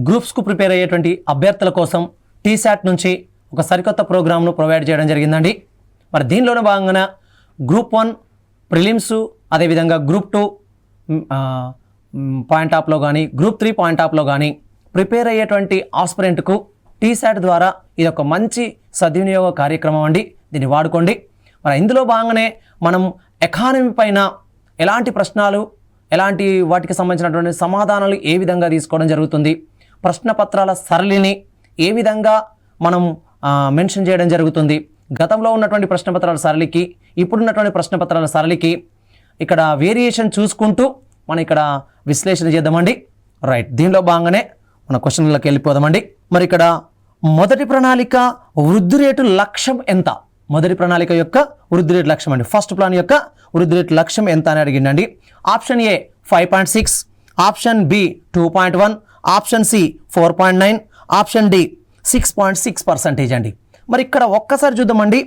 గ్రూప్స్కు prepare అయ్యేటువంటి అభ్యర్థుల కోసం టీశాట్ నుంచి ఒక సరికొత్త ప్రోగ్రామ్ను ప్రొవైడ్ చేయడం జరిగిందండి. మరి దీనిలోనే భాగంగా గ్రూప్ 1 ప్రిలిమ్స్, అదేవిధంగా గ్రూప్ 2 పాయింట్ ఆఫ్లో కానీ, గ్రూప్ 3 పాయింట్ ఆఫ్లో కానీ ప్రిపేర్ అయ్యేటువంటి ఆస్పిరెంట్కు టీశాట్ ద్వారా ఇది ఒక మంచి సద్వినియోగ కార్యక్రమం అండి. దీన్ని వాడుకోండి. మరి ఇందులో భాగంగానే మనం ఎకానమీ పైన ఎలాంటి ప్రశ్నలు, ఎలాంటి వాటికి సంబంధించినటువంటి సమాధానాలు ఏ విధంగా తీసుకోవడం జరుగుతుంది, ప్రశ్నపత్రాల సరళిని ఏ విధంగా మనం మెన్షన్ చేయడం జరుగుతుంది, గతంలో ఉన్నటువంటి ప్రశ్నపత్రాల సరళికి ఇప్పుడున్నటువంటి ప్రశ్నపత్రాల సరళికి ఇక్కడ వేరియేషన్ చూసుకుంటూ మనం ఇక్కడ విశ్లేషణ చేద్దామండి. రైట్, దీనిలో భాగంగానే మన క్వశ్చన్లకు వెళ్ళిపోదామండి. మరి ఇక్కడ మొదటి ప్రణాళిక వృద్ధి రేటు లక్ష్యం ఎంత? మొదటి ప్రణాళిక యొక్క వృద్ధి రేటు లక్ష్యం అండి. ఫస్ట్ ప్లాన్ యొక్క వృద్ధి రేటు లక్ష్యం ఎంత అని అడిగిందండి. Option A 5.6, option B 2.1, option C 4.9, option D 6.6% అండి. మరి ఇక్కడ ఒక్కసారి చూద్దామండి.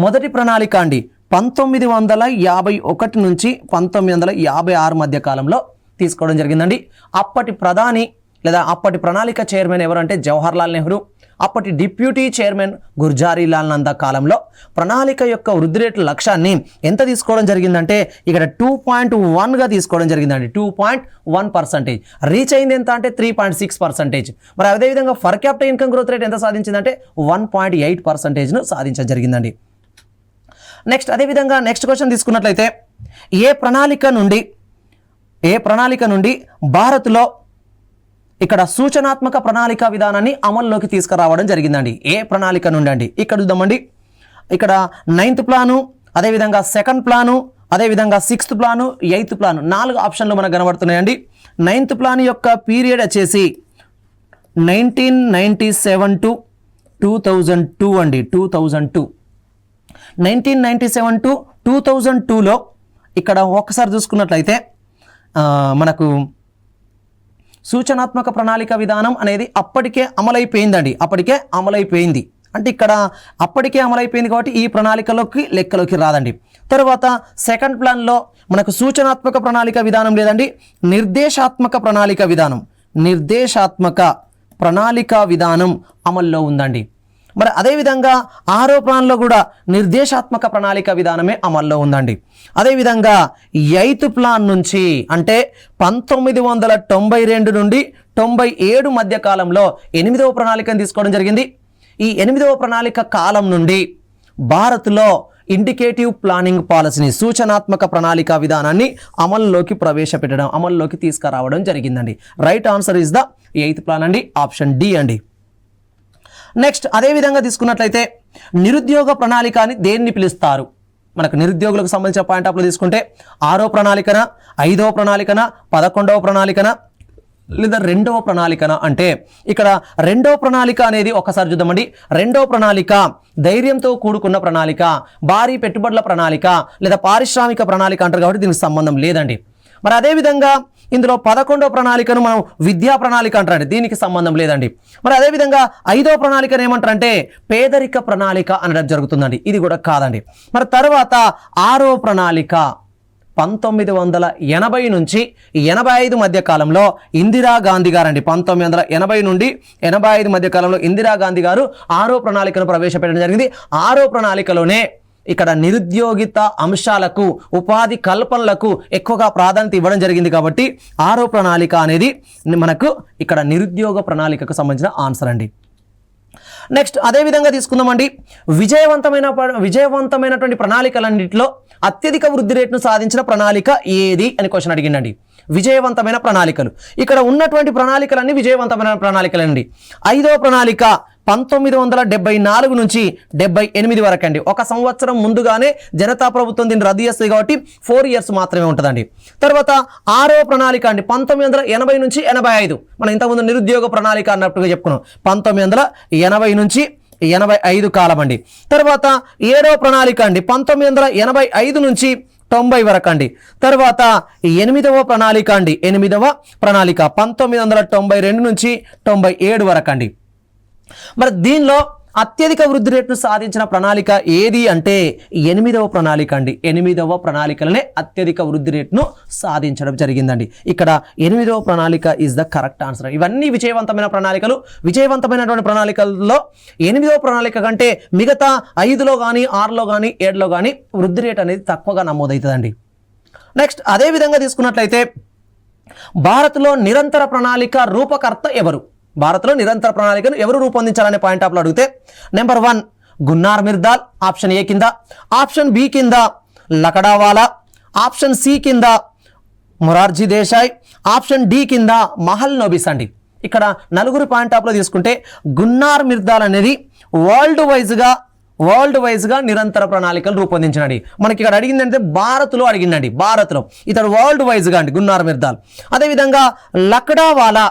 మొదటి ప్రణాళిక అండి 1951 నుంచి 1956 మధ్య కాలంలో తీసుకోవడం జరిగిందండి. అప్పటి ప్రధాని లేదా అప్పటి ప్రణాళిక చైర్మన్ ఎవరంటే జవహర్లాల్ నెహ్రూ, అప్పటి డిప్యూటీ చైర్మన్ గుర్జారీలాల్ నందా కాలంలో ప్రణాళిక యొక్క వృద్ధి రేటు లక్ష్యాన్ని ఎంత తీసుకోవడం జరిగిందంటే ఇక్కడ 2.1గా తీసుకోవడం జరిగిందండి. 2.1%. రీచ్ అయింది ఎంత అంటే 3.6%. మరి అదేవిధంగా for capital income growth rate ఎంత సాధించిందంటే 1.8%ను సాధించడం జరిగిందండి. నెక్స్ట్ అదేవిధంగా నెక్స్ట్ క్వశ్చన్ తీసుకున్నట్లయితే ఏ ప్రణాళిక నుండి భారత్లో ఇక్కడ సూచనాత్మక ప్రణాళిక విధానాన్ని అమల్లోకి తీసుకురావడం జరిగిందండి. ఏ ప్రణాళిక నుండి అండి? ఇక్కడ చూద్దామండి. ఇక్కడ 9th ప్లాను, అదేవిధంగా 2nd ప్లాను, అదేవిధంగా 6th ప్లాను, 8th ప్లాను, 4 ఆప్షన్లు మనకు కనబడుతున్నాయండి. 9th ప్లాన్ యొక్క పీరియడ్ వచ్చేసి 1997 టు 2002 అండి. 1997 టు 2002లో ఇక్కడ ఒక్కసారి చూసుకున్నట్లయితే మనకు సూచనాత్మక ప్రణాళిక విధానం అనేది అప్పటికే అమలైపోయిందండి. అంటే ఇక్కడ అప్పటికే అమలైపోయింది కాబట్టి ఈ ప్రణాళికలోకి లెక్కలోకి రాదండి. తర్వాత 2nd ప్లాన్లో మనకు సూచనాత్మక ప్రణాళిక విధానం లేదండి, నిర్దేశాత్మక ప్రణాళిక విధానం అమల్లో ఉందండి. మరి అదేవిధంగా 6వ ప్లాన్లో కూడా నిర్దేశాత్మక ప్రణాళిక విధానమే అమల్లో ఉందండి. అదేవిధంగా 8th ప్లాన్ నుంచి అంటే 1992 నుండి 97 మధ్య కాలంలో 8వ ప్రణాళికను తీసుకోవడం జరిగింది. ఈ 8వ ప్రణాళిక కాలం నుండి భారత్లో ఇండికేటివ్ ప్లానింగ్ పాలసీని, సూచనాత్మక ప్రణాళిక విధానాన్ని అమల్లోకి తీసుకురావడం జరిగిందండి. Right answer is the 8th plan అండి, ఆప్షన్ డి అండి. నెక్స్ట్ అదేవిధంగా తీసుకున్నట్లయితే నిరుద్యోగ ప్రణాళిక అని దేన్ని పిలుస్తారు? మనకు నిరుద్యోగులకు సంబంధించిన పాయింట్ ఆఫ్లో తీసుకుంటే 6వ ప్రణాళికన, 5వ ప్రణాళికన, 11వ ప్రణాళికన లేదా 2వ ప్రణాళికన అంటే ఇక్కడ 2వ ప్రణాళిక అనేది ఒకసారి చూద్దామండి. 2వ ప్రణాళిక ధైర్యంతో కూడుకున్న ప్రణాళిక, భారీ పెట్టుబడుల ప్రణాళిక లేదా పారిశ్రామిక ప్రణాళిక అంటారు కాబట్టి దీనికి సంబంధం లేదండి. మరి అదేవిధంగా ఇందులో 11వ ప్రణాళికను మనం విద్యా ప్రణాళిక అంటారండి, దీనికి సంబంధం లేదండి. మరి అదేవిధంగా 5వ ప్రణాళికను ఏమంటారంటే పేదరిక ప్రణాళిక అనడం జరుగుతుందండి, ఇది కూడా కాదండి. మరి తర్వాత 6వ ప్రణాళిక 1980 నుంచి 85 మధ్య కాలంలో ఇందిరాగాంధీ గారండి. 1980 నుండి 85 మధ్య కాలంలో ఇందిరాగాంధీ గారు 6వ ప్రణాళికను ప్రవేశపెట్టడం జరిగింది. 6వ ప్రణాళికలోనే ఇక్కడ నిరుద్యోగిత అంశాలకు, ఉపాధి కల్పనలకు ఎక్కువగా ప్రాధాన్యత ఇవ్వడం జరిగింది కాబట్టి 6వ ప్రణాళిక అనేది మనకు ఇక్కడ నిరుద్యోగ ప్రణాళికకు సంబంధించిన ఆన్సర్ అండి. నెక్స్ట్ అదేవిధంగా తీసుకుందామండి. విజయవంతమైనటువంటి ప్రణాళికలన్నింటిలో అత్యధిక వృద్ధి రేటును సాధించిన ప్రణాళిక ఏది అని క్వశ్చన్ అడిగిందండి. విజయవంతమైన ప్రణాళికలు, ఇక్కడ ఉన్నటువంటి ప్రణాళికలన్నీ విజయవంతమైన ప్రణాళికలండి. 5వ ప్రణాళిక 1974 నుంచి 78 వరకు అండి. ఒక సంవత్సరం ముందుగానే జనతా ప్రభుత్వం దీన్ని రద్దు చేస్తుంది కాబట్టి 4 years మాత్రమే ఉంటుందండి. తర్వాత 6వ ప్రణాళిక అండి 1980 నుంచి 85, మనం ఇంతకుముందు నిరుద్యోగ ప్రణాళిక అన్నట్టుగా చెప్పుకున్నాం. 1980 నుంచి 85 కాలం అండి. తర్వాత 7వ ప్రణాళిక అండి 1985 నుంచి 90 వరకు అండి. తర్వాత 8వ ప్రణాళిక అండి 1992 నుంచి 97 వరకు అండి. మరి దీనిలో అత్యధిక వృద్ధి రేటును సాధించిన ప్రణాళిక ఏది అంటే 8వ ప్రణాళిక అండి. 8వ ప్రణాళికలనే అత్యధిక వృద్ధి రేటును సాధించడం జరిగిందండి. ఇక్కడ 8వ ప్రణాళిక ఈజ్ ద కరెక్ట్ ఆన్సర్. ఇవన్నీ విజయవంతమైన ప్రణాళికలు. విజయవంతమైనటువంటి ప్రణాళికల్లో 8వ ప్రణాళిక కంటే మిగతా 5లో కానీ 6లో కానీ 7లో కానీ వృద్ధి రేటు అనేది తక్కువగా నమోదవుతుందండి. నెక్స్ట్ అదే విధంగా తీసుకున్నట్లయితే భారత్లో నిరంతర ప్రణాళిక రూపకర్త ఎవరు? భారత్లో నిరంతర ప్రణాళికను ఎవరు రూపొందించాలనే పాయింట్ ఆఫ్లో అడిగితే నెంబర్ 1 గున్నార్ మిర్దాల్ ఆప్షన్ ఏ కింద, ఆప్షన్ బి కింద లకడావాలా, ఆప్షన్ సి కింద మొరార్జీ దేశాయ్, ఆప్షన్ డి కింద మహల్ నోబిస్ అండి. ఇక్కడ నలుగురు పాయింట్ ఆఫ్లో తీసుకుంటే గున్నార్ మిర్దాల్ అనేది వరల్డ్ వైజ్గా నిరంతర ప్రణాళికలు రూపొందించినండి. మనకి ఇక్కడ అడిగిందంటే భారత్లో అడిగిందండి. భారత్లో ఇతడు వరల్డ్ వైజ్గా అండి గున్నార్ మిర్దాల్. అదేవిధంగా లకడావాలా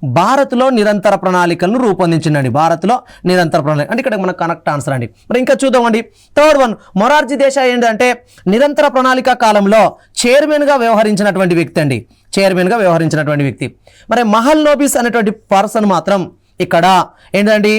భారత్లో నిరంతర ప్రణాళికలను రూపొందించిందండి. భారత్లో నిరంతర ప్రణాళిక అంటే ఇక్కడ మనకు కరెక్ట్ ఆన్సర్ అండి. మరి ఇంకా చూద్దామండి. థర్డ్ 1 మొరార్జీ దేశాయ్ ఏంటంటే నిరంతర ప్రణాళిక కాలంలో చైర్మన్గా వ్యవహరించినటువంటి వ్యక్తి అండి. చైర్మన్గా వ్యవహరించినటువంటి వ్యక్తి. మరి మహల్ నోబిస్ అనేటువంటి పర్సన్ మాత్రం ఇక్కడ ఏంటండి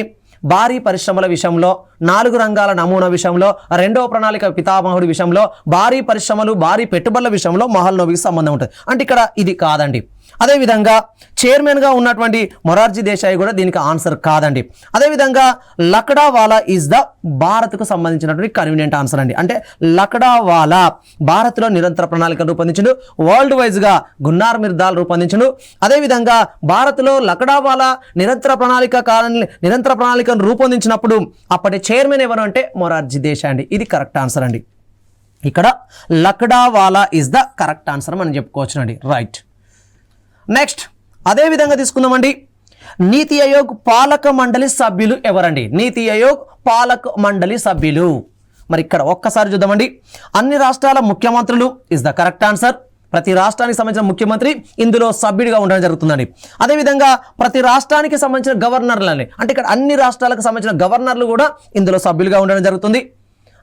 భారీ పరిశ్రమల విషయంలో, 4 రంగాల నమూనా విషయంలో, 2వ ప్రణాళిక పితామహుడి విషయంలో, భారీ పరిశ్రమలు భారీ పెట్టుబడుల విషయంలో మహల్ నోబిస్ సంబంధం ఉంటుంది. అంటే ఇక్కడ ఇది కాదండి. అదేవిధంగా చైర్మన్గా ఉన్నటువంటి మొరార్జీ దేశాయ్ కూడా దీనికి ఆన్సర్ కాదండి. అదేవిధంగా లకడావాలా ఈజ్ ద భారత్కు సంబంధించినటువంటి కన్వీనియంట్ ఆన్సర్ అండి. అంటే లకడావాలా భారత్లో నిరంతర ప్రణాళిక రూపొందించిండు. వరల్డ్ వైజ్గా గున్నార్ మిర్దాల్ రూపొందించిండు. అదేవిధంగా భారత్లో లకడావాలా నిరంతర ప్రణాళికను రూపొందించినప్పుడు అప్పటి చైర్మన్ ఎవరు అంటే మొరార్జీ దేశాయ్ అండి. ఇది కరెక్ట్ ఆన్సర్ అండి. ఇక్కడ Lakdawala is the correct answer మనం చెప్పుకోవచ్చు అండి. రైట్. నెక్స్ట్ అదే విధంగా తీసుకుందామండి. నీతి ఆయోగ్ పాలక మండలి సభ్యులు ఎవరండి? నీతి ఆయోగ్ పాలక మండలి సభ్యులు. మరి ఇక్కడ ఒక్కసారి చూద్దామండి. అన్ని రాష్ట్రాల ముఖ్యమంత్రులు ఇస్ ద కరెక్ట్ ఆన్సర్. ప్రతి రాష్ట్రానికి సంబంధించిన ముఖ్యమంత్రి ఇందులో సభ్యుడిగా ఉండడం జరుగుతుందండి. అదేవిధంగా ప్రతి రాష్ట్రానికి సంబంధించిన గవర్నర్లని అంటే ఇక్కడ అన్ని రాష్ట్రాలకు సంబంధించిన గవర్నర్లు కూడా ఇందులో సభ్యులుగా ఉండడం జరుగుతుంది.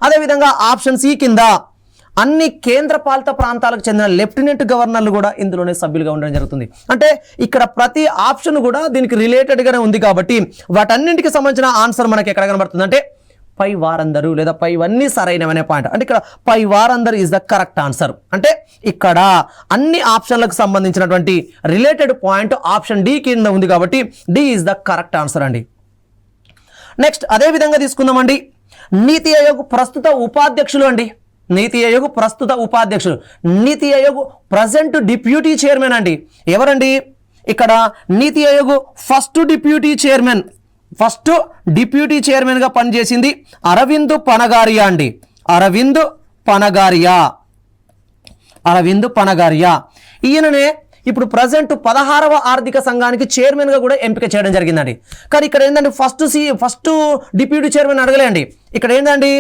అదేవిధంగా ఆప్షన్ సి కింద అన్ని కేంద్ర పాలిత ప్రాంతాలకు చెందిన లెఫ్టినెంట్ గవర్నర్లు కూడా ఇందులోనే సభ్యులుగా ఉండడం జరుగుతుంది. అంటే ఇక్కడ ప్రతి ఆప్షన్ కూడా దీనికి రిలేటెడ్గానే ఉంది కాబట్టి వాటన్నింటికి సంబంధించిన ఆన్సర్ మనకి ఎక్కడ కనబడుతుంది అంటే పై వారందరూ లేదా పైవన్నీ సరైనవనే పాయింట్. అంటే ఇక్కడ పై వారందరూ ఈజ్ ద కరెక్ట్ ఆన్సర్. అంటే ఇక్కడ అన్ని ఆప్షన్లకు సంబంధించినటువంటి రిలేటెడ్ పాయింట్ ఆప్షన్ డి కింద ఉంది కాబట్టి D is the correct answer అండి. నెక్స్ట్ అదే విధంగా తీసుకుందామండి. నీతి ఆయోగ్ ప్రస్తుత ఉపాధ్యక్షులు అండి. నీతి ఆయోగ్ ప్రస్తుత ఉపాధ్యక్షులు. నీతి ఆయోగ్ ప్రజెంట్ డిప్యూటీ చైర్మన్ అండి. ఎవరండి? ఇక్కడ నీతి ఆయోగ్ ఫస్ట్ డిప్యూటీ చైర్మన్గా పనిచేసింది అరవింద్ పనగారియా అండి. అరవింద్ పనగారియా ఈయననే ఇప్పుడు ప్రజెంట్ 16వ ఆర్థిక సంఘానికి చైర్మన్గా కూడా ఎంపిక చేయడం జరిగిందండి. కానీ ఇక్కడ ఏంటంటే ఫస్ట్ డిప్యూటీ చైర్మన్ అడగలేండి. ఇక్కడ ఏంటండి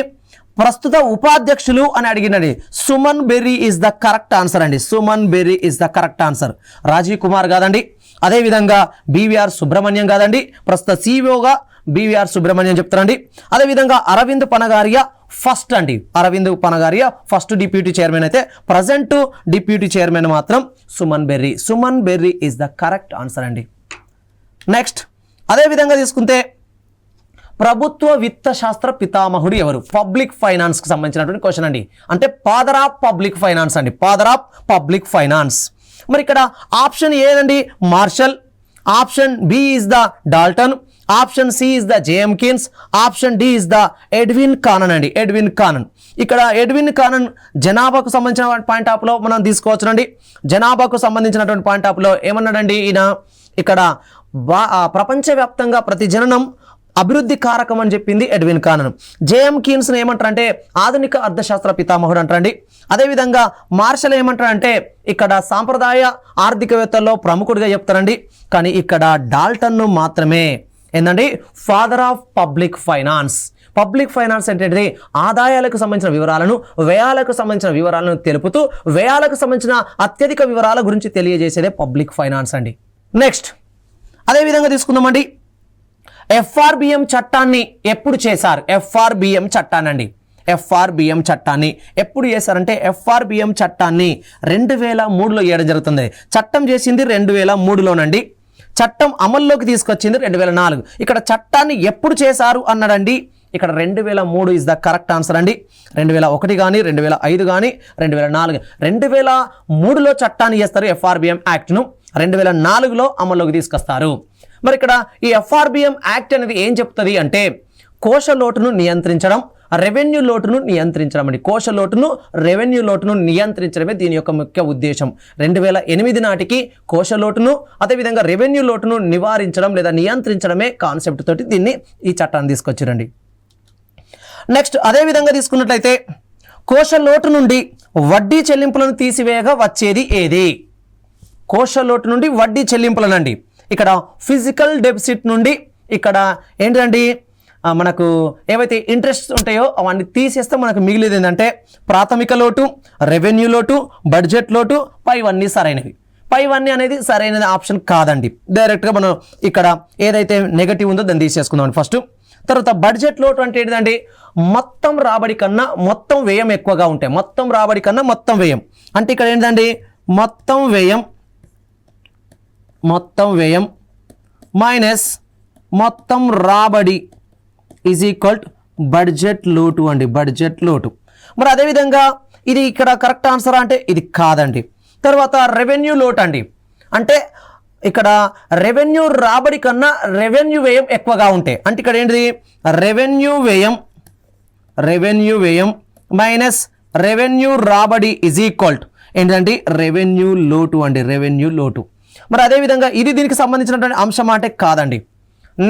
ప్రస్తుత ఉపాధ్యక్షులు అని అడిగినది. Suman Bery is the correct answer అండి. Suman Bery is the correct answer. Rajiv Kumar కాదండి. అదేవిధంగా బీవీఆర్ సుబ్రహ్మణ్యం కాదండి. ప్రస్తుత సిఇఓగా బీవీఆర్ సుబ్రహ్మణ్యం చెప్తారండి. అదేవిధంగా అరవింద్ పనగారియా ఫస్ట్ అండి. Arvind Panagariya first deputy chairman అయితే ప్రజెంట్ డిప్యూటీ చైర్మన్ మాత్రం Suman Bery. Suman Bery is the correct answer అండి. నెక్స్ట్ అదేవిధంగా తీసుకుంటే ప్రభుత్వ విత్త శాస్త్ర పితామహుడు ఎవరు? పబ్లిక్ ఫైనాన్స్కి సంబంధించినటువంటి క్వశ్చన్ అండి. అంటే ఫాదర్ ఆఫ్ పబ్లిక్ ఫైనాన్స్ అండి. Father of public finance. మరి ఇక్కడ ఆప్షన్ ఏదండి Marshall, option B is the Dalton, option C is the J M Keynes, option D is the Edwin Cannan అండి. Edwin Cannan. ఇక్కడ ఎడ్విన్ కానన్ జనాభాకు సంబంధించిన పాయింట్ ఆఫ్లో మనం తీసుకోవచ్చునండి. జనాభాకు సంబంధించినటువంటి పాయింట్ ఆఫ్లో ఏమన్నాడండి ఈయన? ఇక్కడ ప్రపంచవ్యాప్తంగా ప్రతి జననం అభివృద్ధి కారకం అని చెప్పింది ఎడ్విన్ కానన్. జేఎం కీన్స్ని ఏమంటారంటే ఆధునిక అర్థశాస్త్ర పితామహుడు అంటారండి. అదేవిధంగా మార్షల్ ఏమంటారంటే ఇక్కడ సాంప్రదాయ ఆర్థికవేత్తల్లో ప్రముఖుడిగా చెప్తారండి. కానీ ఇక్కడ డాల్టన్ను మాత్రమే ఏంటండి father of public finance. Public finance అంటే ఆదాయాలకు సంబంధించిన వివరాలను, వ్యయాలకు సంబంధించిన వివరాలను తెలుపుతూ వ్యయాలకు సంబంధించిన అత్యధిక వివరాల గురించి తెలియజేసేదే పబ్లిక్ ఫైనాన్స్ అండి. నెక్స్ట్ అదేవిధంగా తీసుకుందామండి. ఎఫ్ఆర్బిఎం చట్టాన్ని ఎప్పుడు చేశారు? ఎఫ్ఆర్బిఎం చట్టాన్ని అండి. ఎఫ్ఆర్బిఎం చట్టాన్ని ఎప్పుడు చేశారంటే ఎఫ్ఆర్బిఎం చట్టాన్ని 2003లో చేయడం జరుగుతుంది. చట్టం చేసింది 2003లోనండి. చట్టం అమల్లోకి తీసుకొచ్చింది 2004. ఇక్కడ చట్టాన్ని ఎప్పుడు చేశారు అన్నాడండి, ఇక్కడ 2003 ఇస్ ద కరెక్ట్ ఆన్సర్ అండి. 2001 కానీ 2005 కానీ 2004, 2003లో చట్టాన్ని చేస్తారు. FRBM యాక్ట్ను 2004లో అమల్లోకి తీసుకొస్తారు. మరి ఇక్కడ ఈ FRBM యాక్ట్ అనేది ఏం చెప్తుంది అంటే కోశ లోటును నియంత్రించడం, రెవెన్యూ లోటును నియంత్రించడం అండి. కోశ లోటును, రెవెన్యూ లోటును నియంత్రించడమే దీని యొక్క ముఖ్య ఉద్దేశం. 2008 నాటికి కోశ లోటును అదేవిధంగా రెవెన్యూ లోటును నివారించడం లేదా నియంత్రించడమే కాన్సెప్ట్ తోటి దీన్ని ఈ చట్టాన్ని తీసుకొచ్చారండి. నెక్స్ట్ అదేవిధంగా తీసుకున్నట్లయితే కోశ లోటు నుండి వడ్డీ చెల్లింపులను తీసివేయగా వచ్చేది ఏది? కోశ లోటు నుండి వడ్డీ చెల్లింపులనండి. ఇక్కడ ఫిజికల్ డెఫిసిట్ నుండి ఇక్కడ ఏంటండి మనకు ఏవైతే ఇంట్రెస్ట్ ఉంటాయో అవన్నీ తీసేస్తే మనకు మిగిలిది ఏంటంటే ప్రాథమిక లోటు, రెవెన్యూ లోటు, బడ్జెట్ లోటు, పైవన్నీ సరైనవి. పైవన్నీ అనేది సరైనది ఆప్షన్ కాదండి. డైరెక్ట్గా మనం ఇక్కడ ఏదైతే నెగటివ్ ఉందో దాన్ని తీసేసుకుందాం ఫస్ట్. తర్వాత బడ్జెట్ లోటు అంటే ఏంటంటే మొత్తం రాబడి కన్నా మొత్తం వ్యయం ఎక్కువగా ఉంటాయి. మొత్తం రాబడి కన్నా మొత్తం వ్యయం అంటే ఇక్కడ ఏంటండి మొత్తం వ్యయం మైనస్ మొత్తం రాబడి ఈజ్ ఈక్వల్ బడ్జెట్ లోటు అండి, బడ్జెట్ లోటు. మరి అదేవిధంగా ఇది ఇక్కడ కరెక్ట్ ఆన్సర్ అంటే ఇది కాదండి. తర్వాత రెవెన్యూ లోటు అండి, అంటే ఇక్కడ రెవెన్యూ రాబడి కన్నా రెవెన్యూ వ్యయం ఎక్కువగా ఉంటాయి. అంటే ఇక్కడ ఏంటిది రెవెన్యూ వ్యయం మైనస్ రెవెన్యూ రాబడి ఈజ్ ఈక్వల్ ఏంటంటే రెవెన్యూ లోటు అండి, రెవెన్యూ లోటు. మరి అదేవిధంగా ఇది దీనికి సంబంధించినటువంటి అంశం అంటే కాదండి.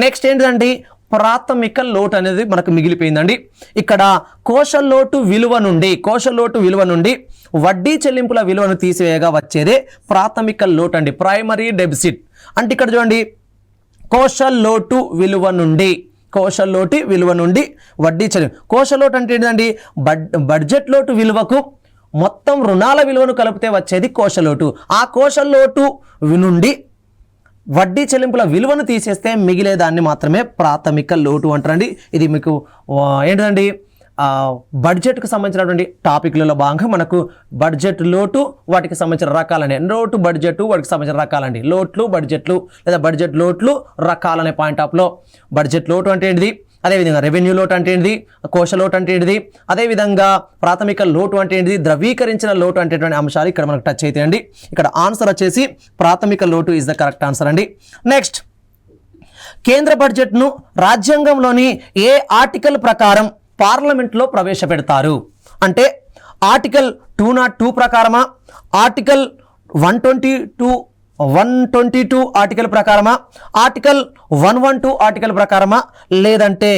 నెక్స్ట్ ఏంటంటే ప్రాథమిక లోటు అనేది మనకు మిగిలిపోయిందండి. ఇక్కడ కోశ లోటు విలువ నుండి వడ్డీ చెల్లింపుల విలువను తీసివేయగా వచ్చేదే ప్రాథమిక లోటు అండి, ప్రైమరీ డెఫిసిట్. అంటే ఇక్కడ చూడండి కోశ లోటు విలువ నుండి వడ్డీ చెల్లింపు. కోశ లోటు అంటే ఏంటండి బడ్జెట్ లోటు విలువకు మొత్తం రుణాల విలువను కలిపితే వచ్చేది కోశ లోటు. ఆ కోశ లోటు నుండి వడ్డీ చెల్లింపుల విలువను తీసేస్తే మిగిలేదాన్ని మాత్రమే ప్రాథమిక లోటు అంటారండి. ఇది మీకు ఏంటండి బడ్జెట్కు సంబంధించినటువంటి టాపిక్లలో భాగంగా మనకు బడ్జెట్ లోటు వాటికి సంబంధించిన రకాలనే లోటు బడ్జెట్ వాటికి సంబంధించిన రకాలండి. లోట్లు బడ్జెట్లు లేదా బడ్జెట్ లోట్లు రకాలనే పాయింట్ ఆఫ్లో బడ్జెట్ లోటు అంటే ఏంటిది, అదేవిధంగా రెవెన్యూ లోటు అంటే ఏంటిది, కోశ లోటు అంటే ఏంటిది, అదేవిధంగా ప్రాథమిక లోటు అంటే ఏంటిది, ద్రవీకరించిన లోటు అనేటువంటి అంశాలు ఇక్కడ మనకు టచ్ అవుతాయండి. ఇక్కడ ఆన్సర్ వచ్చేసి ప్రాథమిక లోటు ఈజ్ ద కరెక్ట్ ఆన్సర్ అండి. నెక్స్ట్ కేంద్ర బడ్జెట్ను రాజ్యాంగంలోని ఏ ఆర్టికల్ ప్రకారం పార్లమెంట్లో ప్రవేశపెడతారు అంటే ఆర్టికల్ 202 ప్రకారమా, ఆర్టికల్ 122 ఆర్టికల్ ప్రకారమా, ఆర్టికల్ 112 ఆర్టికల్ ప్రకారమా, లేదంటే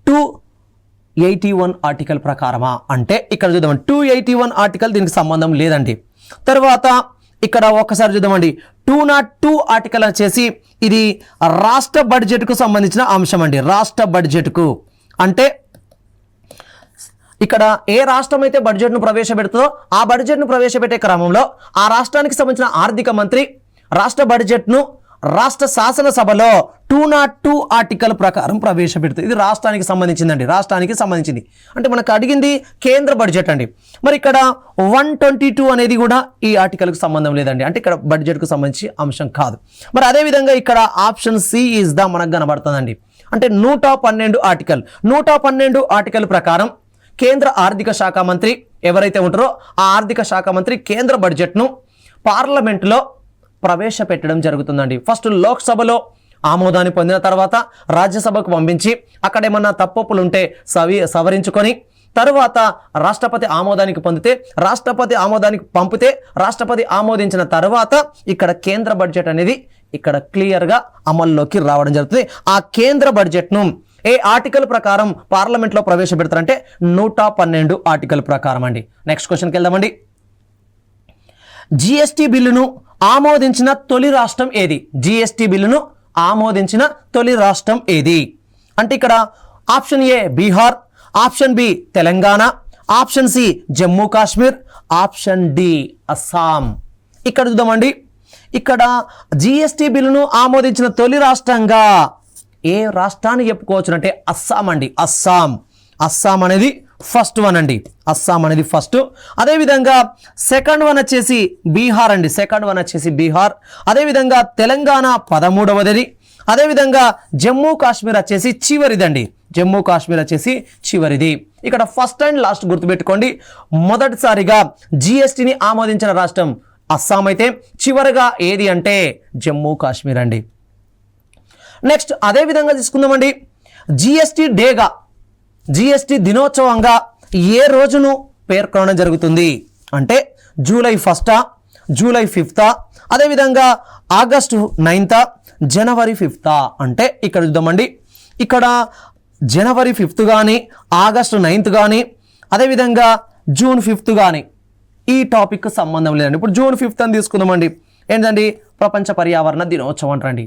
281 ఆర్టికల్ ప్రకారమా అంటే ఇక్కడ చూద్దాం 281 ఆర్టికల్ దీనికి సంబంధం లేదండి. తర్వాత ఇక్కడ ఒక్కసారి చూద్దామండి 202 ఆర్టికల్ వచ్చేసి ఇది రాష్ట్ర బడ్జెట్కు సంబంధించిన అంశం అండి. రాష్ట్ర బడ్జెట్కు అంటే ఇక్కడ ఏ రాష్ట్రం అయితే బడ్జెట్ను ప్రవేశపెడుతుందో ఆ బడ్జెట్ను ప్రవేశపెట్టే క్రమంలో ఆ రాష్ట్రానికి సంబంధించిన ఆర్థిక మంత్రి రాష్ట్ర బడ్జెట్ను రాష్ట్ర శాసనసభలో 202 ఆర్టికల్ ప్రకారం ప్రవేశపెడుతుంది. ఇది రాష్ట్రానికి సంబంధించిందండి, రాష్ట్రానికి సంబంధించింది. అంటే మనకు అడిగింది కేంద్ర బడ్జెట్ అండి. మరి ఇక్కడ 122 అనేది కూడా ఈ ఆర్టికల్కి సంబంధం లేదండి, అంటే ఇక్కడ బడ్జెట్కు సంబంధించి అంశం కాదు. మరి అదేవిధంగా ఇక్కడ ఆప్షన్ సి ఈజ్ ద మనకు కనబడుతుందండి. అంటే 112 ఆర్టికల్ 112 ఆర్టికల్ ప్రకారం కేంద్ర ఆర్థిక శాఖ మంత్రి ఎవరైతే ఉంటారో ఆ ఆర్థిక శాఖ మంత్రి కేంద్ర బడ్జెట్ను పార్లమెంటులో ప్రవేశపెట్టడం జరుగుతుందండి. ఫస్ట్ లోక్సభలో ఆమోదాన్ని పొందిన తర్వాత రాజ్యసభకు పంపించి అక్కడ ఏమన్నా తప్పులు ఉంటే సవరించుకొని తర్వాత రాష్ట్రపతి ఆమోదానికి పంపితే రాష్ట్రపతి ఆమోదించిన తర్వాత ఇక్కడ కేంద్ర బడ్జెట్ అనేది ఇక్కడ క్లియర్గా అమల్లోకి రావడం జరుగుతుంది. ఆ కేంద్ర బడ్జెట్ను ఏ ఆర్టికల్ ప్రకారం పార్లమెంట్లో ప్రవేశపెడతారంటే 112 ఆర్టికల్ ప్రకారం అండి. నెక్స్ట్ క్వశ్చన్కి వెళ్దామండి. జిఎస్టీ బిల్లును ఆమోదించిన తొలి రాష్ట్రం ఏది? జిఎస్టీ బిల్లును ఆమోదించిన తొలి రాష్ట్రం ఏది అంటే ఇక్కడ option A Bihar, option B Telangana, option C Jammu Kashmir, option D Assam. ఇక్కడ చూద్దామండి. ఇక్కడ జిఎస్టీ బిల్లును ఆమోదించిన తొలి రాష్ట్రంగా ఏ రాష్ట్రాన్ని చెప్పుకోవచ్చు అంటే అస్సాం అండి. అస్సాం అనేది ఫస్ట్ వన్ అండి, అస్సాం అనేది ఫస్ట్. అదేవిధంగా సెకండ్ వన్ వచ్చేసి బీహార్ అండి, సెకండ్ వన్ వచ్చేసి బీహార్. అదేవిధంగా తెలంగాణ 13వది. అదేవిధంగా జమ్మూ కాశ్మీర్ వచ్చేసి చివరిదండి, జమ్మూ కాశ్మీర్ వచ్చేసి చివరిది. ఇక్కడ ఫస్ట్ అండ్ లాస్ట్ గుర్తుపెట్టుకోండి. మొదటిసారిగా జిఎస్టీని ఆమోదించిన రాష్ట్రం అస్సాం అయితే చివరిగా ఏది అంటే జమ్మూ కాశ్మీర్ అండి. నెక్స్ట్ అదేవిధంగా తీసుకుందామండి, జిఎస్టీ డేగా, జిఎస్టీ దినోత్సవంగా ఏ రోజును పేర్కొనడం జరుగుతుంది అంటే జూలై 1, జూలై 5, అదేవిధంగా ఆగస్టు 9, జనవరి 5 అంటే ఇక్కడ చూద్దామండి. ఇక్కడ జనవరి 5 కానీ, ఆగస్టు 9 కానీ, అదేవిధంగా జూన్ 5 కానీ ఈ టాపిక్ సంబంధం లేదండి. ఇప్పుడు జూన్ 5 అని తీసుకుందామండి. ఏంటండి? ప్రపంచ పర్యావరణ దినోత్సవం అంటారండి,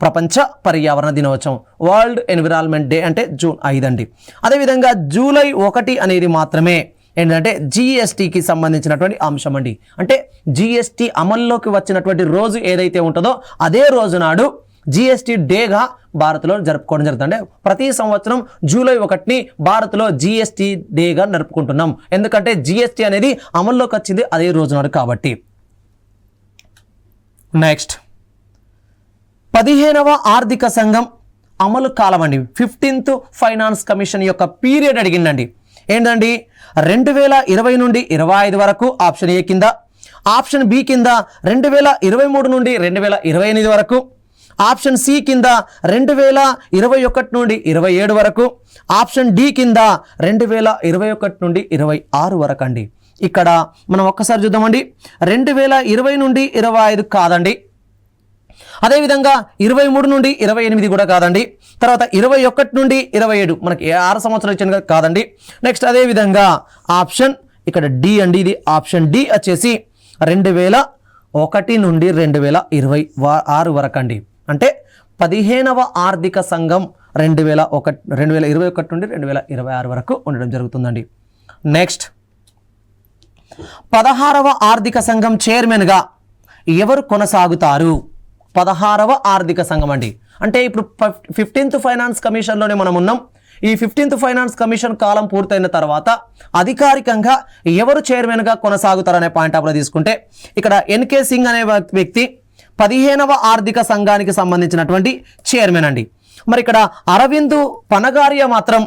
ప్రపంచ పర్యావరణ దినోత్సవం, వరల్డ్ ఎన్విరాన్మెంట్ డే అంటే జూన్ 5 అండి. అదేవిధంగా జూలై 1 అనేది మాత్రమే ఏంటంటే జిఎస్టీకి సంబంధించినటువంటి అంశం అండి. అంటే జిఎస్టీ అమల్లోకి వచ్చినటువంటి రోజు ఏదైతే ఉంటుందో అదే రోజు నాడు జిఎస్టీ డేగా భారత్లో జరుపుకోవడం జరుగుతుంది. అంటే ప్రతి సంవత్సరం జూలై 1ని భారత్లో జిఎస్టీ డేగా జరుపుకుంటున్నాం. ఎందుకంటే జిఎస్టీ అనేది అమల్లోకి వచ్చింది అదే రోజు నాడు కాబట్టి. నెక్స్ట్ 15వ ఆర్థిక సంఘం అమలు కాలం అండి. 15th ఫైనాన్స్ కమిషన్ యొక్క పీరియడ్ అడిగిందండి. ఏంటండి? 2020 నుండి 25 వరకు ఆప్షన్ ఏ కింద, ఆప్షన్ బి కింద 2023 నుండి 2028 వరకు, ఆప్షన్ సి కింద 2021 నుండి 27 వరకు, ఆప్షన్ డి కింద 2021 నుండి 26 వరకు అండి. ఇక్కడ మనం ఒక్కసారి చూద్దామండి. 2020 నుండి 25 కాదండి, అదేవిధంగా 23 నుండి 28 కూడా కాదండి, తర్వాత 21 నుండి 27 మనకి 6 సంవత్సరాలు ఇచ్చిన కాదండి. నెక్స్ట్ అదేవిధంగా ఆప్షన్ ఇక్కడ డి అండి, ఇది ఆప్షన్ డి వచ్చేసి 2001 నుండి 2026 వరకు అండి. అంటే 15వ ఆర్థిక సంఘం 2021 నుండి 2026 వరకు ఉండడం జరుగుతుందండి. నెక్స్ట్ 16వ ఆర్థిక సంఘం చైర్మన్గా ఎవరు కొనసాగుతారు? 16వ ఆర్థిక సంఘం అండి. అంటే ఇప్పుడు 15th ఫైనాన్స్ కమిషన్లోనే మనం ఉన్నాం. ఈ 15th ఫైనాన్స్ కమిషన్ కాలం పూర్తయిన తర్వాత అధికారికంగా ఎవరు చైర్మన్గా కొనసాగుతారనే పాయింట్ ఆఫ్లో తీసుకుంటే ఇక్కడ ఎన్కే సింగ్ అనే వ్యక్తి 15వ ఆర్థిక సంఘానికి సంబంధించినటువంటి చైర్మన్ అండి. మరి ఇక్కడ అరవింద్ పనగారియా మాత్రం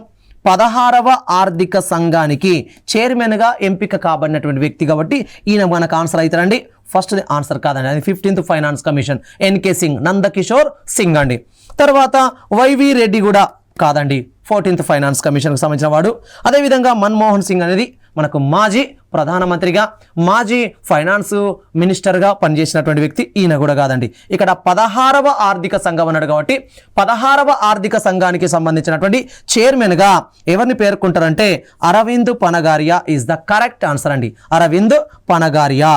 16వ ఆర్థిక సంఘానికి చైర్మన్గా ఎంపిక కాబడినటువంటి వ్యక్తి కాబట్టి ఈయన మనకు ఆన్సర్ అవుతారండి. ఫస్ట్ ఆన్సర్ కాదండి, అది 15th finance commission NK Singh, Nandakishore Singh అండి. తర్వాత వైవి రెడ్డి కూడా కాదండి, 14th ఫైనాన్స్ కమిషన్కి సంబంధించిన వాడు. అదేవిధంగా మన్మోహన్ సింగ్ అనేది మనకు మాజీ ప్రధానమంత్రిగా, మాజీ ఫైనాన్స్ మినిస్టర్గా పనిచేసినటువంటి వ్యక్తి, ఈయన కూడా కాదండి. ఇక్కడ 16వ ఆర్థిక సంఘం అన్నాడు కాబట్టి 16వ ఆర్థిక సంఘానికి సంబంధించినటువంటి చైర్మన్గా ఎవరిని పేర్కొంటారంటే Arvind Panagariya is the correct answer అండి, అరవింద్ పనగారియా.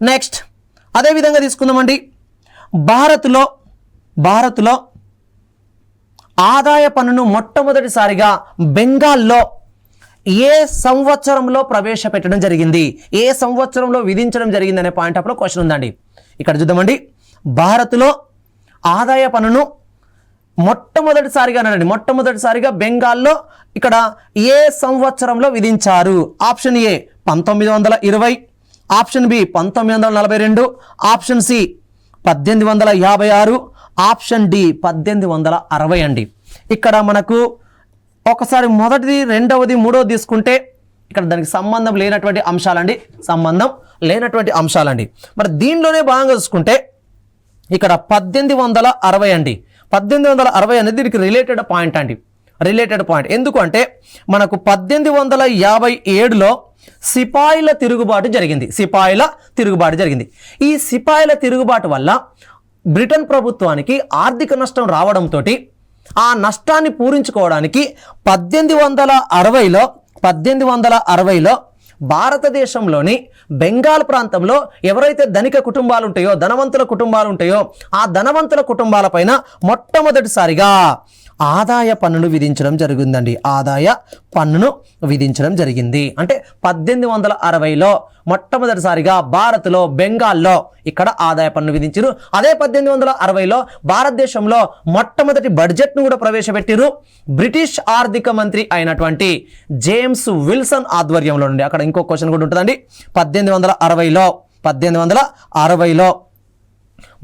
నెక్స్ట్ అదేవిధంగా తీసుకుందామండి, భారత్లో ఆదాయ పన్నును మొట్టమొదటిసారిగా బెంగాల్లో ఏ సంవత్సరంలో ప్రవేశపెట్టడం జరిగింది, ఏ సంవత్సరంలో విధించడం జరిగింది అనే పాయింట్ ఆఫ్లో క్వశ్చన్ ఉందండి. ఇక్కడ చూద్దామండి, భారత్లో ఆదాయ పన్నును మొట్టమొదటిసారిగా బెంగాల్లో ఇక్కడ ఏ సంవత్సరంలో విధించారు? Option A 1920, option B 1942, option C 1856, option D 1860 అండి. ఇక్కడ మనకు ఒకసారి మొదటిది, రెండవది, మూడవది తీసుకుంటే ఇక్కడ దానికి సంబంధం లేనటువంటి అంశాలండి. మరి దీనిలోనే భాగంగా చూసుకుంటే ఇక్కడ 1860 అండి. 1860 అనేది దీనికి రిలేటెడ్ పాయింట్ అండి, రిలేటెడ్ పాయింట్. ఎందుకంటే మనకు 1857లో సిపాయిల తిరుగుబాటు జరిగింది. ఈ సిపాయిల తిరుగుబాటు వల్ల బ్రిటన్ ప్రభుత్వానికి ఆర్థిక నష్టం రావడంతో ఆ నష్టాన్ని పూరించుకోవడానికి 1860లో భారతదేశంలోని బెంగాల్ ప్రాంతంలో ఎవరైతే ధనిక కుటుంబాలు ఉంటాయో, ధనవంతుల కుటుంబాలు ఉంటాయో, ఆ ధనవంతుల కుటుంబాలపైన మొట్టమొదటిసారిగా ఆదాయ పన్నును విధించడం జరిగిందండి. ఆదాయ పన్నును విధించడం జరిగింది. అంటే 1860లో మొట్టమొదటిసారిగా భారత్లో బెంగాల్లో ఇక్కడ ఆదాయ పన్ను విధించారు. అదే 1860లో భారతదేశంలో మొట్టమొదటి బడ్జెట్ను కూడా ప్రవేశపెట్టారు బ్రిటిష్ ఆర్థిక మంత్రి అయినటువంటి జేమ్స్ విల్సన్ ఆధ్వర్యంలో నుండి. అక్కడ ఇంకో క్వశ్చన్ కూడా ఉంటుందండి. 1860లో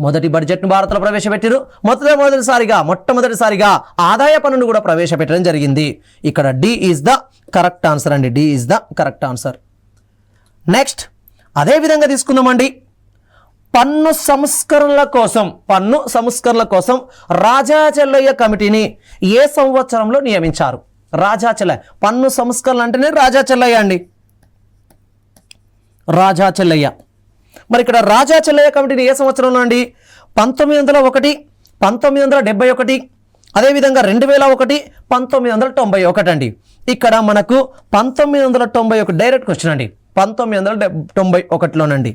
మొదటి బడ్జెట్ను భారత్లో ప్రవేశపెట్టారు. మొట్టమొదటిసారిగా ఆదాయ పన్నును కూడా ప్రవేశపెట్టడం జరిగింది. ఇక్కడ D is the correct answer అండి. D is the correct answer. Next అదే విధంగా తీసుకుందామండి. పన్ను సంస్కరణల కోసం రాజా చెల్లయ్య కమిటీని ఏ సంవత్సరంలో నియమించారు? రాజా చెల్లయ్య, పన్ను సంస్కరణ అంటేనే రాజా చెల్లయ్య అండి. రాజా చెల్లయ్య. మరి ఇక్కడ రాజా చెల్లయ్య కమిటీని ఏ సంవత్సరంలో అండి? 1901, 1971, అదేవిధంగా 2001, 1991 అండి. ఇక్కడ మనకు 1991 డైరెక్ట్ క్వశ్చన్ అండి. 1991లోనండి.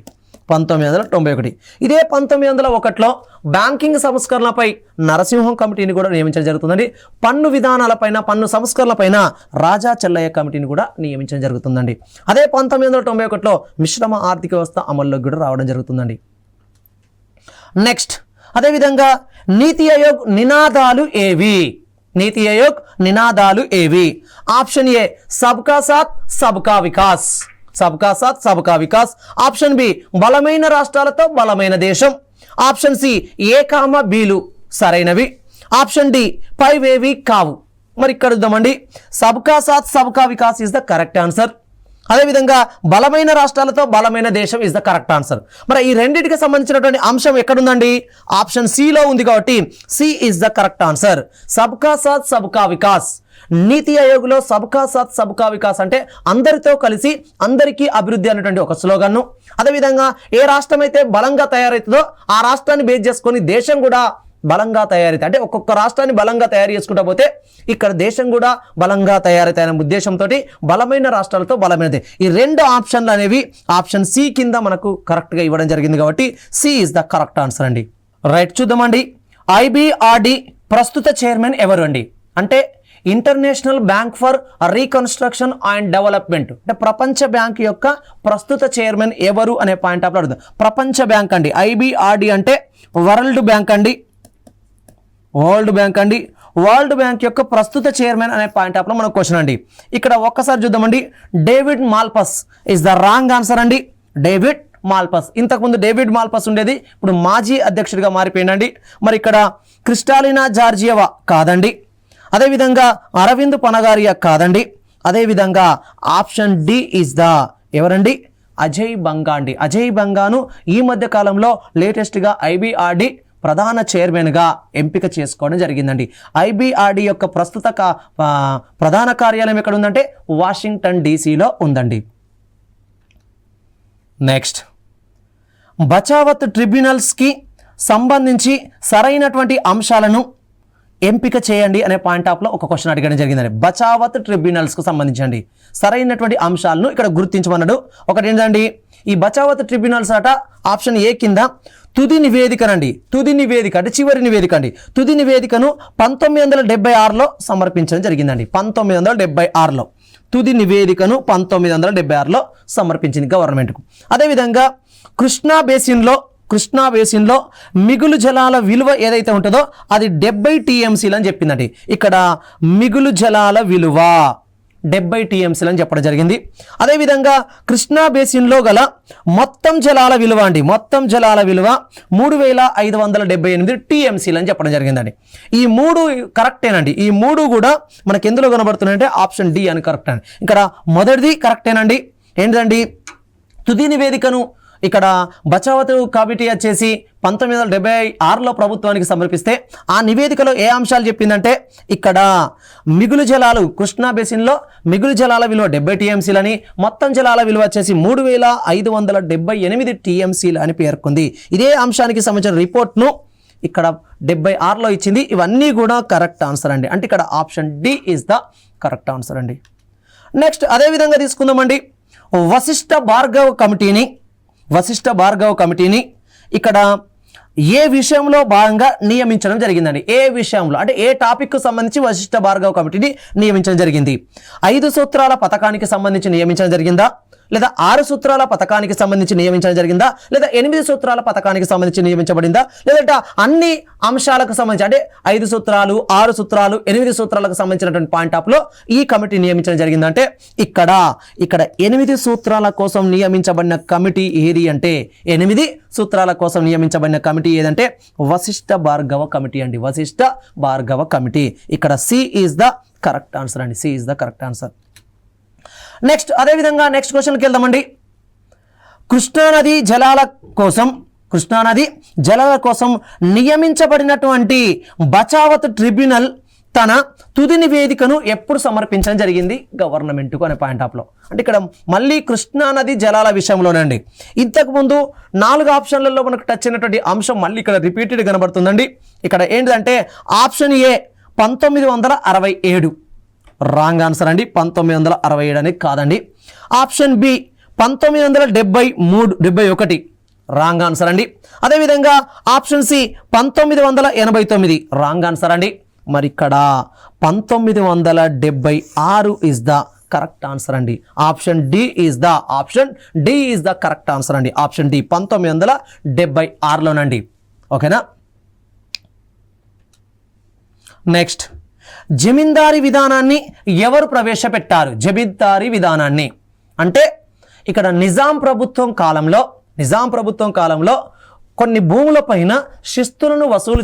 1991. ఇదే 1901లో బ్యాంకింగ్ సంస్కరణలపై నరసింహం కమిటీని కూడా నియమించడం జరుగుతుందండి. పన్ను విధానాలపైన, పన్ను సంస్కరణలపైన రాజా చెల్లయ్య కమిటీని కూడా నియమించడం జరుగుతుందండి. అదే 1991లో మిశ్రమ ఆర్థిక వ్యవస్థ అమల్లోకి కూడా రావడం జరుగుతుందండి. నెక్స్ట్ అదేవిధంగా నీతి ఆయోగ్ నినాదాలు ఏవి? నీతి ఆయోగ్ నినాదాలు ఏవి? ఆప్షన్ ఏ సబ్కా సాత్ సబ్కా వికాస్. సబ్కా సాత్ సబ్కా వికాస్. ఆప్షన్ బి బలమైన రాష్ట్రాలతో బలమైన దేశం. ఆప్షన్ సి A, Bలు సరైనవి. ఆప్షన్ డి పైవేవి కావు. మరి ఇక్కడ చూద్దామండి. సబ్కా సాత్ సబ్కా Vikas is the correct answer. అదేవిధంగా బలమైన రాష్ట్రాలతో బలమైన దేశం ఇస్ ద కరెక్ట్ ఆన్సర్. మరి ఈ రెండింటికి సంబంధించినటువంటి అంశం ఎక్కడుందండి? ఆప్షన్ సిలో ఉంది కాబట్టి C is the correct answer. సబ్కా సాత్ సబ్కా వికాస్. నీతి ఆయోగ్లో సబ్కా సాత్ సబ్కా వికాస్ అంటే అందరితో కలిసి అందరికీ అభివృద్ధి అనేటువంటి ఒక స్లోగన్ను. అదేవిధంగా ఏ రాష్ట్రం అయితే బలంగా తయారవుతుందో ఆ రాష్ట్రాన్ని బేస్ చేసుకొని దేశం కూడా బలంగా తయారైతే, అంటే ఒక్కొక్క రాష్ట్రాన్ని బలంగా తయారు చేసుకుంటా పోతే ఇక్కడ దేశం కూడా బలంగా తయారైతాయనే ఉద్దేశంతో బలమైన రాష్ట్రాలతో బలమైనది. ఈ రెండు ఆప్షన్లు అనేవి ఆప్షన్ సి కింద మనకు కరెక్ట్గా ఇవ్వడం జరిగింది కాబట్టి C is the correct answer అండి. రైట్, చూద్దామండి. IBRD ప్రస్తుత చైర్మన్ ఎవరు అండి? అంటే international bank for reconstruction and development, అంటే ప్రపంచ బ్యాంక్ యొక్క ప్రస్తుత చైర్మన్ ఎవరు అనే పాయింట్ ఆఫ్ అడుగుతాం. ప్రపంచ బ్యాంక్ అండి. IBRD అంటే వరల్డ్ బ్యాంక్ అండి. వరల్డ్ బ్యాంక్ అండి. వరల్డ్ బ్యాంక్ యొక్క ప్రస్తుత చైర్మన్ అనే పాయింట్ ఆఫ్లో మనకు క్వశ్చన్ అండి. ఇక్కడ ఒక్కసారి చూద్దామండి. David Malpass is the wrong answer అండి. David Malpass. ఇంతకుముందు డేవిడ్ మాల్పస్ ఉండేది, ఇప్పుడు మాజీ అధ్యక్షుడిగా మారిపోయిందండి. మరి ఇక్కడ క్రిస్టాలినా జార్జియవా కాదండి. అదేవిధంగా అరవింద్ పనగారియా కాదండి. అదేవిధంగా ఆప్షన్ డి ఇస్ ద ఎవరండి? అజయ్ బంగా అండి. అజయ్ బంగాను ఈ మధ్య కాలంలో లేటెస్ట్గా IBRD ప్రధాన చైర్మన్గా ఎంపిక చేసుకోవడం జరిగిందండి. IBRD యొక్క ప్రస్తుత ప్రధాన కార్యాలయం ఎక్కడ ఉందంటే వాషింగ్టన్ DCలో ఉందండి. నెక్స్ట్, బచావత్ ట్రిబ్యునల్స్కి సంబంధించి సరైనటువంటి అంశాలను ఎంపిక చేయండి అనే పాయింట్ ఆఫ్లో ఒక క్వశ్చన్ అడగడం జరిగిందండి. బచావత్ ట్రిబ్యునల్స్కు సంబంధించండి సరైనటువంటి అంశాలను ఇక్కడ గుర్తించమన్నాడు. ఒకటి ఏంటండి, ఈ బచావత్ ట్రిబ్యునల్స్ అట ఆప్షన్ ఏ కింద తుది నివేదికనండి. తుది నివేదిక అంటే చివరి నివేదిక అండి. తుది నివేదికను 1976లో సమర్పించడం జరిగిందండి. 1976లో తుది నివేదికను 1976లో సమర్పించింది గవర్నమెంట్కు. అదేవిధంగా కృష్ణా బేసిన్లో మిగులు జలాల విలువ ఏదైతే ఉంటుందో అది 70 TMCలు అని చెప్పిందండి. ఇక్కడ మిగులు జలాల విలువ 70 TMCలు అని చెప్పడం జరిగింది. అదేవిధంగా కృష్ణా బేసిన్లో గల మొత్తం జలాల విలువ అండి. మొత్తం జలాల విలువ 3578 TMCలు అని చెప్పడం జరిగిందండి. ఈ మూడు కరెక్టేనండి. ఈ మూడు కూడా మనకి ఎందులో కనబడుతున్నాయంటే ఆప్షన్ డి అని కరెక్ట్ అండి. ఇక్కడ మొదటిది కరెక్టేనండి. ఏంటండి, తుది నివేదికను ఇక్కడ బచావత్ కమిటీ వచ్చేసి 1976లో ప్రభుత్వానికి సమర్పిస్తే ఆ నివేదికలో ఏ అంశాలు చెప్పిందంటే ఇక్కడ మిగులు జలాలు కృష్ణా బేసిన్లో మిగులు జలాల విలువ 70 TMCలని, మొత్తం జలాల విలువ వచ్చేసి 3578 TMCలు అని పేర్కొంది. ఇదే అంశానికి సంబంధించిన రిపోర్ట్ను ఇక్కడ 76లో ఇచ్చింది. ఇవన్నీ కూడా కరెక్ట్ ఆన్సర్ అండి. అంటే ఇక్కడ option D is the correct answer అండి. నెక్స్ట్ అదేవిధంగా తీసుకుందామండి. వశిష్ఠ భార్గవ్ కమిటీని ఇక్కడ ఏ విషయంలో భాగంగా నియమించడం జరిగిందండి? ఏ విషయంలో అంటే ఏ టాపిక్కు సంబంధించి వశిష్ఠ భార్గవ కమిటీని నియమించడం జరిగింది? 5 సూత్రాల పథకానికి సంబంధించి నియమించడం జరిగిందా, లేదా 6 సూత్రాల పథకానికి సంబంధించి నియమించడం జరిగిందా, లేదా 8 సూత్రాల పథకానికి సంబంధించి నియమించబడిందా, లేదంటే అన్ని అంశాలకు సంబంధించి అంటే 5 సూత్రాలు 6 సూత్రాలు 8 సూత్రాలకు సంబంధించినటువంటి పాయింట్ ఆఫ్ లో ఈ కమిటీ నియమించడం జరిగిందంటే ఇక్కడ 8 సూత్రాల కోసం నియమించబడిన కమిటీ ఏది అంటే 8 సూత్రాల కోసం నియమించబడిన కమిటీ ఏదంటే వశిష్ఠ భార్గవ కమిటీ అండి. వశిష్ఠ భార్గవ కమిటీ. ఇక్కడ C is the correct answer అండి. C is the correct answer. Next అదేవిధంగా నెక్స్ట్ క్వశ్చన్కి వెళ్దామండి. కృష్ణానది జలాల కోసం నియమించబడినటువంటి బచావత్ ట్రిబ్యునల్ తన తుది నివేదికను ఎప్పుడు సమర్పించడం జరిగింది గవర్నమెంట్కు అనే పాయింట్ ఆఫ్లో. అంటే ఇక్కడ మళ్ళీ కృష్ణానది జలాల విషయంలోనండి. ఇంతకుముందు 4 ఆప్షన్లలో మనకు టచ్ అయినటువంటి అంశం మళ్ళీ ఇక్కడ రిపీటెడ్ కనబడుతుందండి. ఇక్కడ ఏంటిదంటే ఆప్షన్ ఏ 1967 రాంగ్ ఆన్సర్ అండి. 1967 అనేది కాదండి. ఆప్షన్ బి 1971 రాంగ్ ఆన్సర్ అండి. అదేవిధంగా ఆప్షన్ సి 1989 రాంగ్ ఆన్సర్ అండి. మరి ఇక్కడ 1976 ఇస్ ద కరెక్ట్ ఆన్సర్ అండి. Option D is the correct answer అండి. ఆప్షన్ డి 1976లోనండి. ఓకేనా. నెక్స్ట్ జమీందారీ విధానాన్ని ఎవరు ప్రవేశపెట్టారు? జమీందారీ విధానాన్ని అంటే ఇక్కడ నిజాం ప్రభుత్వం కాలంలో కొన్ని భూముల పైన శిస్తులను వసూలు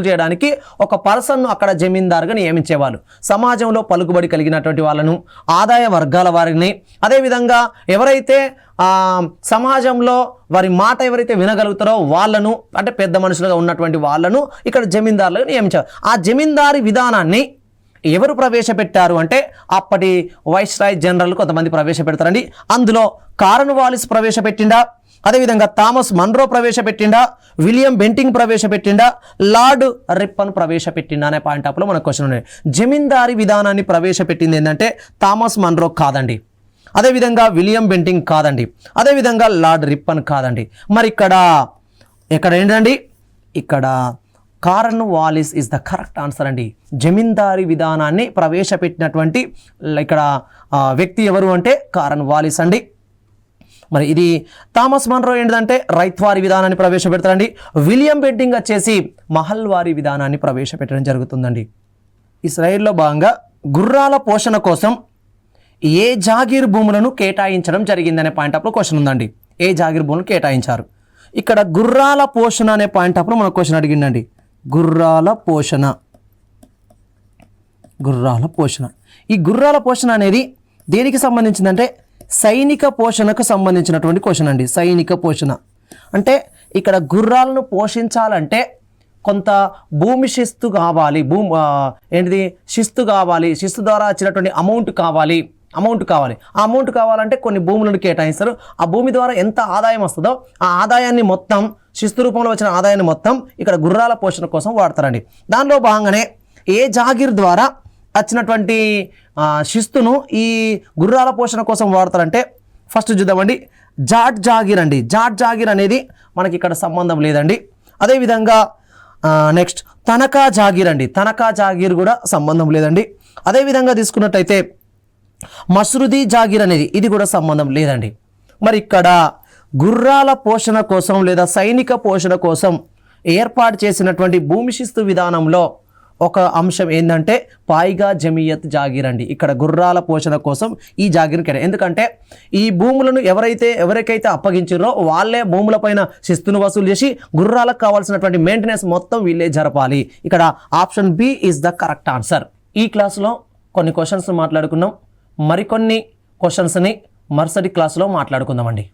చేయడానికి ఒక పర్సన్ను అక్కడ జమీందారుగా నియమించేవాళ్ళు. సమాజంలో పలుకుబడి కలిగినటువంటి వాళ్ళను, ఆదాయ వర్గాల వారిని, అదేవిధంగా ఎవరైతే సమాజంలో వారి మాట ఎవరైతే వినగలుగుతారో వాళ్ళను, అంటే పెద్ద మనుషులుగా ఉన్నటువంటి వాళ్ళను ఇక్కడ జమీందారులుగా నియమించారు. ఆ జమీందారీ విధానాన్ని ఎవరు ప్రవేశపెట్టారు అంటే అప్పటి వైస్రాయ్ జనరల్ కొంతమంది ప్రవేశపెడతారండి. అందులో కార్న్వాలిస్ ప్రవేశపెట్టిండా, అదేవిధంగా థామస్ మన్రో ప్రవేశపెట్టిండా, విలియం బెంటింగ్ ప్రవేశపెట్టిండా, లార్డ్ రిప్పన్ ప్రవేశపెట్టిండా అనే పాయింట్ ఆఫ్లో మనకు క్వశ్చన్ ఉన్నాయి. జమీందారీ విధానాన్ని ప్రవేశపెట్టింది ఏంటంటే థామస్ మన్రో కాదండి, అదేవిధంగా విలియం బెంటింగ్ కాదండి, అదేవిధంగా లార్డ్ రిప్పన్ కాదండి. మరి ఇక్కడ ఏంటండి, ఇక్కడ Cornwallis is the correct answer అండి. జమీందారీ విధానాన్ని ప్రవేశపెట్టినటువంటి ఇక్కడ వ్యక్తి ఎవరు అంటే కార్న్వాలిస్ అండి. మరి ఇది థామస్ మన్రో ఏంటంటే రైత్వారీ విధానాన్ని ప్రవేశపెడతారండి. విలియం బెంటింగ్ వచ్చేసి మహల్వారీ విధానాన్ని ప్రవేశపెట్టడం జరుగుతుందండి. ఇస్రాయేల్లో భాగంగా గుర్రాల పోషణ కోసం ఏ జాగీర్ భూములను కేటాయించడం జరిగిందనే పాయింట్ ఆఫ్లో క్వశ్చన్ ఉందండి. ఏ జాగీర్ భూములను కేటాయించారు? ఇక్కడ గుర్రాల పోషణ అనే పాయింట్ ఆఫ్లో మనకు క్వశ్చన్ అడిగిందండి. గుర్రాల పోషణ. ఈ గుర్రాల పోషణ అనేది దేనికి సంబంధించిందంటే సైనిక పోషణకు సంబంధించినటువంటి క్వశ్చన్ అండి. సైనిక పోషణ అంటే ఇక్కడ గుర్రాలను పోషించాలంటే కొంత భూమి శిస్తు కావాలి, శిస్తు కావాలి, శిస్తు ద్వారా వచ్చినటువంటి అమౌంట్ కావాలి. ఆ అమౌంట్ కావాలంటే కొన్ని భూములను కేటాయిస్తారు. ఆ భూమి ద్వారా ఎంత ఆదాయం వస్తుందో ఆ ఆదాయాన్ని మొత్తం, శిస్తు రూపంలో వచ్చిన ఆదాయాన్ని మొత్తం ఇక్కడ గుర్రాల పోషణ కోసం వాడతారండి. దానిలో భాగంగానే ఏ జాగీర్ ద్వారా వచ్చినటువంటి శిస్తును ఈ గుర్రాల పోషణ కోసం వాడతారంటే ఫస్ట్ చూద్దామండి, జాట్ జాగీర్ అండి. జాట్ జాగీర్ అనేది మనకి ఇక్కడ సంబంధం లేదండి. అదేవిధంగా నెక్స్ట్ తనఖా జాగీర్ అండి. తనఖా జాగీర్ కూడా సంబంధం లేదండి. అదేవిధంగా తీసుకున్నట్టయితే మస్రుదీ జాగీర్ అనేది ఇది కూడా సంబంధం లేదండి. మరి ఇక్కడ గుర్రాల పోషణ కోసం లేదా సైనిక పోషణ కోసం ఏర్పాటు చేసినటువంటి భూమి శిస్తు విధానంలో ఒక అంశం ఏంటంటే పాయిగా జమియత్ జాగీర్ అండి. ఇక్కడ గుర్రాల పోషణ కోసం ఈ జాగీర్ కేటాయి. ఎందుకంటే ఈ భూములను ఎవరికైతే అప్పగించారో వాళ్ళే భూములపైన శిస్తును వసూలు చేసి గుర్రాలకు కావాల్సినటువంటి మెయింటెనెన్స్ మొత్తం వీళ్ళే జరపాలి. ఇక్కడ option B is the correct answer. ఈ క్లాస్లో కొన్ని క్వశ్చన్స్ మాట్లాడుకున్నాం. మరికొన్ని క్వశ్చన్స్ని మరుసటి క్లాస్లో మాట్లాడుకుందామండి.